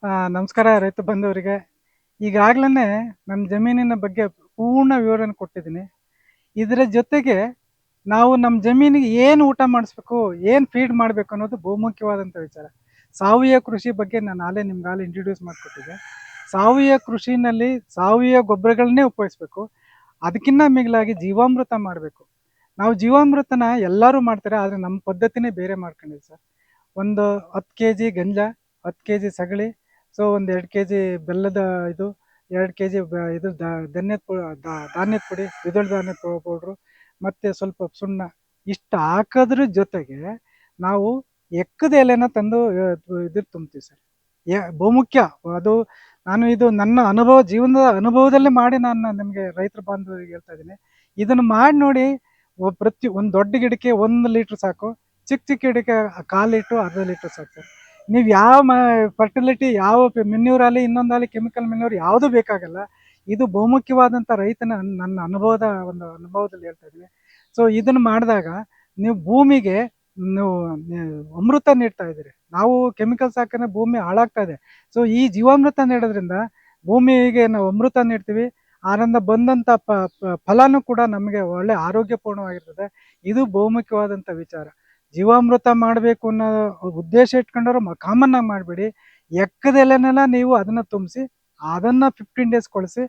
ನಮಸ್ಕಾರ ರೈತ ಬಂಧುವರಿಗೆ. ಈಗಾಗ್ಲೇ ನನ್ನ ಜಮೀನಿನ ಬಗ್ಗೆ ಪೂರ್ಣ ವಿವರಣೆ ಕೊಟ್ಟಿದ್ದೀನಿ. ಇದರ ಜೊತೆಗೆ ನಾವು ನಮ್ಮ ಜಮೀನಿಗೆ ಏನು ಊಟ ಮಾಡಿಸ್ಬೇಕು, ಏನು ಫೀಡ್ ಮಾಡಬೇಕು ಅನ್ನೋದು ಬಹುಮುಖ್ಯವಾದಂಥ ವಿಚಾರ. ಸಾವಯವ ಕೃಷಿ ಬಗ್ಗೆ ನಾನು ನಿಮ್ಗಾಗಲೇ ಇಂಟ್ರೊಡ್ಯೂಸ್ ಮಾಡಿಕೊಟ್ಟಿದ್ದೆ. ಸಾವಯವ ಕೃಷಿನಲ್ಲಿ ಸಾವಯವ ಗೊಬ್ಬರಗಳನ್ನೇ ಉಪಯೋಗಿಸ್ಬೇಕು. ಅದಕ್ಕಿಂತ ಮಿಗಿಲಾಗಿ ಜೀವಾಮೃತ ಮಾಡಬೇಕು. ನಾವು ಜೀವಾಮೃತನ ಎಲ್ಲರೂ ಮಾಡ್ತಾರೆ, ಆದರೆ ನಮ್ಮ ಪದ್ಧತಿನೇ ಬೇರೆ ಮಾಡ್ಕೊಂಡಿದ್ದೀವಿ ಸರ್. ಒಂದು 10 kg ಗಂಜಲ, 10 kg ಸಗಣಿ, ಸೊ ಒಂದು 2 kg ಬೆಲ್ಲದ ಇದು, 2 kg ಇದು ಧಾನ್ಯದ ಪುಡಿ, ದ್ವಿದಳ ಧಾನ್ಯದ ಪೌಡ್ರು, ಮತ್ತು ಸ್ವಲ್ಪ ಸುಣ್ಣ. ಇಷ್ಟು ಹಾಕೋದ್ರ ಜೊತೆಗೆ ನಾವು ಎಕ್ಕದ ಎಲೆನ ತಂದು ಇದ್ರ ತುಂಬ್ತೀವಿ ಸರ್. ಬಹುಮುಖ್ಯ ಅದು. ಇದು ನನ್ನ ಜೀವನದ ಅನುಭವದಲ್ಲೇ ಮಾಡಿ ನಾನು ನಿಮಗೆ ರೈತರ ಬಾಂಧವರಿಗೆ ಹೇಳ್ತಾ ಇದ್ದೀನಿ. ಇದನ್ನು ಮಾಡಿ ನೋಡಿ. ಪ್ರತಿ ಒಂದು ದೊಡ್ಡ ಗಿಡಕ್ಕೆ 1 ಲೀಟ್ರ್ ಸಾಕು, ಚಿಕ್ಕ ಚಿಕ್ಕ ಗಿಡಕ್ಕೆ 1/4 ಲೀಟ್ರು, ಅರ್ಧ ಲೀಟ್ರ್ ಸಾಕು ಸರ್. ನೀವು ಯಾವ ಫರ್ಟಿಲಿಟಿ, ಯಾವ ಮೆನ್ಯೂರಲ್ಲಿ, ಇನ್ನೊಂದಲ್ಲಿ ಕೆಮಿಕಲ್ ಮೆನ್ಯೂರ್ ಯಾವುದೂ ಬೇಕಾಗಲ್ಲ. ಇದು ಬಹುಮುಖ್ಯವಾದಂಥ ರೈತನ ನನ್ನ ಅನುಭವದಲ್ಲಿ ಹೇಳ್ತಾ ಇದ್ದೀನಿ. ಸೊ ಇದನ್ನು ಮಾಡಿದಾಗ ನೀವು ಭೂಮಿಗೆ ನೀವು ಅಮೃತ ನೀಡ್ತಾ ಇದ್ದೀರಿ. ನಾವು ಕೆಮಿಕಲ್ಸ್ ಹಾಕಿದ್ರೆ ಭೂಮಿ ಹಾಳಾಗ್ತಾ ಇದೆ. ಸೊ ಈ ಜೀವಾಮೃತ ನೀಡೋದ್ರಿಂದ ಭೂಮಿಗೆ ನಾವು ಅಮೃತ ನೀಡ್ತೀವಿ. ಆನಂದ ಬಂದಂಥ ಫಲನೂ ಕೂಡ ನಮಗೆ ಒಳ್ಳೆ ಆರೋಗ್ಯಪೂರ್ಣವಾಗಿರ್ತದೆ. ಇದು ಬಹುಮುಖ್ಯವಾದಂಥ ವಿಚಾರ. ಜೀವಾಮೃತ ಮಾಡಬೇಕು ಅನ್ನೋ ಉದ್ದೇಶ ಇಟ್ಕೊಂಡವ್ರು ಕಾಮನ್ ಆಗಿ ಮಾಡಬೇಡಿ. ಎಕ್ಕದೆಲೆನೆಲ್ಲ ನೀವು ಅದನ್ನು ತುಂಬಿಸಿ, ಅದನ್ನು 15 ಡೇಸ್ ಕೊಳಿಸಿ,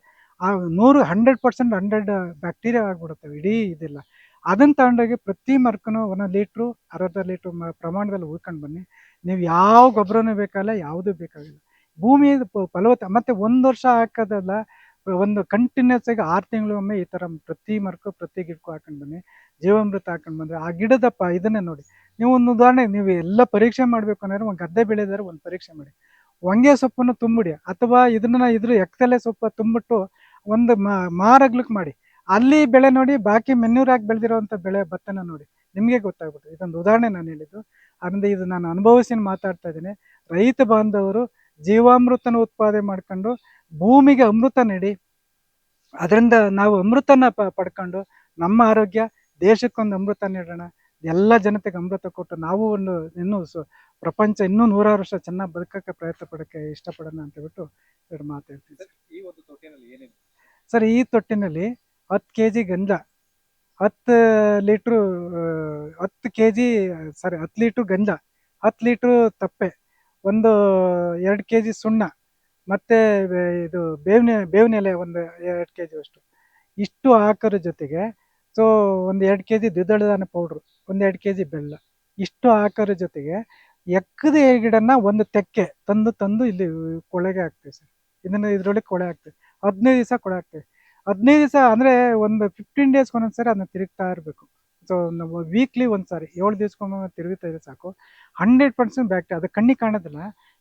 100% 100 ಬ್ಯಾಕ್ಟೀರಿಯಾ ಆಗಿಬಿಡುತ್ತವೆ ಇಡೀ ಇದಿಲ್ಲ. ಅದನ್ನು ತಗೊಂಡೋಗಿ ಪ್ರತಿ ಮರಕ್ಕೂ 1 ಲೀಟ್ರು, ಅರ್ಧ ಲೀಟ್ರು ಪ್ರಮಾಣದಲ್ಲಿ ಉಳ್ಕೊಂಡು ಬನ್ನಿ. ನೀವು ಯಾವ ಗೊಬ್ಬರನೂ ಬೇಕಾಗಿಲ್ಲ, ಯಾವುದೂ ಬೇಕಾಗಿಲ್ಲ. ಭೂಮಿ ಫಲವತ್ತ. ಮತ್ತು 1 ವರ್ಷ ಹಾಕೋದಲ್ಲ, ಒಂದು ಕಂಟಿನ್ಯೂಸ್ ಆಗಿ 6 ತಿಂಗಳಿಗೊಮ್ಮೆ ಈ ಥರ ಪ್ರತಿ ಮರಕ್ಕೂ ಪ್ರತಿ ಗಿಡಕ್ಕೂ ಹಾಕೊಂಡು ಬನ್ನಿ. ಜೀವಾಮೃತ ಹಾಕೊಂಡು ಬಂದರೆ ಆ ಗಿಡದ ಇದನ್ನೇ ನೋಡಿ. ನೀವು ಒಂದು ಉದಾಹರಣೆ, ನೀವು ಎಲ್ಲ ಪರೀಕ್ಷೆ ಮಾಡಬೇಕು ಅಂದರೆ, ಒಂದು ಗದ್ದೆ ಬೆಳೆದರೆ ಒಂದು ಪರೀಕ್ಷೆ ಮಾಡಿ. ಹೊಂಗೆ ಸೊಪ್ಪನ್ನು ತುಂಬಿಡಿ, ಅಥವಾ ಇದ್ರ ಎಕ್ತಲೆ ಸೊಪ್ಪು ತುಂಬಿಟ್ಟು ಒಂದು ಮಾರಗ್ಲಕ್ಕೆ ಮಾಡಿ. ಅಲ್ಲಿ ಬೆಳೆ ನೋಡಿ, ಬಾಕಿ ಮೆನ್ಯೂರ್ ಹಾಕಿ ಬೆಳೆದಿರೋವಂಥ ಬೆಳೆ ಭತ್ತನ ನೋಡಿ, ನಿಮಗೆ ಗೊತ್ತಾಗ್ಬಿಟ್ಟು. ಇದೊಂದು ಉದಾಹರಣೆ ನಾನು ಹೇಳಿದ್ದು. ಅದರಿಂದ ಇದು ನಾನು ಅನುಭವಿಸಿ ಮಾತಾಡ್ತಾ ಇದ್ದೀನಿ. ರೈತ ಬಾಂಧವರು ಜೀವಾಮೃತನ ಉತ್ಪಾದನೆ ಮಾಡ್ಕೊಂಡು ಭೂಮಿಗೆ ಅಮೃತ ನೀಡಿ, ಅದರಿಂದ ನಾವು ಅಮೃತನ ಪಡ್ಕೊಂಡು ನಮ್ಮ ಆರೋಗ್ಯ ದೇಶಕ್ಕೊಂದು ಅಮೃತ ನೀಡೋಣ. ಎಲ್ಲ ಜನತೆಗೆ ಅಮೃತ ಕೊಟ್ಟು ನಾವು ಇನ್ನೂ ಪ್ರಪಂಚ ಇನ್ನೂ 100 ವರ್ಷ ಚೆನ್ನಾಗಿ ಬದುಕಕ್ಕೆ ಪ್ರಯತ್ನ ಪಡೋಕ್ಕೆ ಇಷ್ಟಪಡೋಣ ಅಂತ ಹೇಳ್ಬಿಟ್ಟು 2 ಮಾತು ಹೇಳ್ತೀನಿ ಸರ್. ಈ ಒಂದು ತೊಟ್ಟಿನಲ್ಲಿ ಏನೇನು ಸರ್? ಈ ತೊಟ್ಟಿನಲ್ಲಿ 10 kg ಗಂಜಲ, 10 ಲೀಟ್ರು 10 kg 10 ಲೀಟ್ರು ಗಂಜಲ, 10 ಲೀಟ್ರು ತಪ್ಪೆ, ಒಂದು 2 kg ಸುಣ್ಣ, ಮತ್ತು ಇದು ಬೇವಿನ ಎಲೆ ಒಂದು 2 kg ಅಷ್ಟು. ಇಷ್ಟು ಹಾಕೋರ ಜೊತೆಗೆ ಸೊ ಒಂದು 2 kg ದ್ವಿದಳ ಧಾನ್ಯ ಪೌಡ್ರು, ಒಂದು 2 kg ಬೆಲ್ಲ. ಇಷ್ಟು ಹಾಕೋರ ಜೊತೆಗೆ ಎಕ್ಕದ ಗಿಡನ ಒಂದು ತೆಕ್ಕೆ ತಂದು ಇಲ್ಲಿ ಕೊಳೆಗೆ ಹಾಕ್ತೀವಿ ಸರ್. ಇದರೊಳಗೆ ಕೊಳೆ ಹಾಕ್ತೀವಿ. 15 ದಿವಸ ಕೊಳೆ ಹಾಕ್ತೀವಿ. 15 ದಿವಸ ಅಂದರೆ ಒಂದು 15 ಡೇಸ್ಗೆ ಒಂದೊಂದ್ಸರಿ ಅದನ್ನ ತಿರುಗ್ತಾ ಇರಬೇಕು. ಸೊ ನಾವು ವೀಕ್ಲಿ ಒಂದ್ಸಾರಿ 7 ದಿವಸಕ್ಕೊಮ್ಮೆ ತಿರುಗುತ್ತಾ ಇದ್ರೆ ಸಾಕು. 100% ಬ್ಯಾಕ್ಟೀರಿಯಾ, ಅದು ಕಣ್ಣಿಗೆ ಕಾಣೋದಿಲ್ಲ,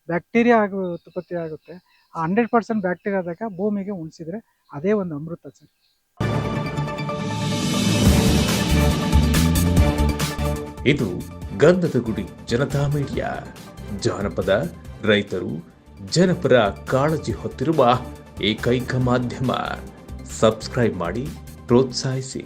ಬ್ಯಾಕ್ಟೀರಿಯಾ ಉತ್ಪತ್ತಿ ಆಗುತ್ತೆ. ಆ 100% ಬ್ಯಾಕ್ಟೀರಿಯಾ ಆದಾಗ ಭೂಮಿಗೆ ಉಣಿಸಿದ್ರೆ ಅದೇ ಒಂದು ಅಮೃತ ಸರ್. ಇದು ಗಂಧದ ಗುಡಿ ಜನತಾ ಮೀಡಿಯಾ. ಜಾನಪದ, ರೈತರು, ಜನಪರ ಕಾಳಜಿ ಹೊತ್ತಿರುವ ಏಕೈಕ ಮಾಧ್ಯಮ. ಸಬ್ಸ್ಕ್ರೈಬ್ ಮಾಡಿ, ಪ್ರೋತ್ಸಾಹಿಸಿ.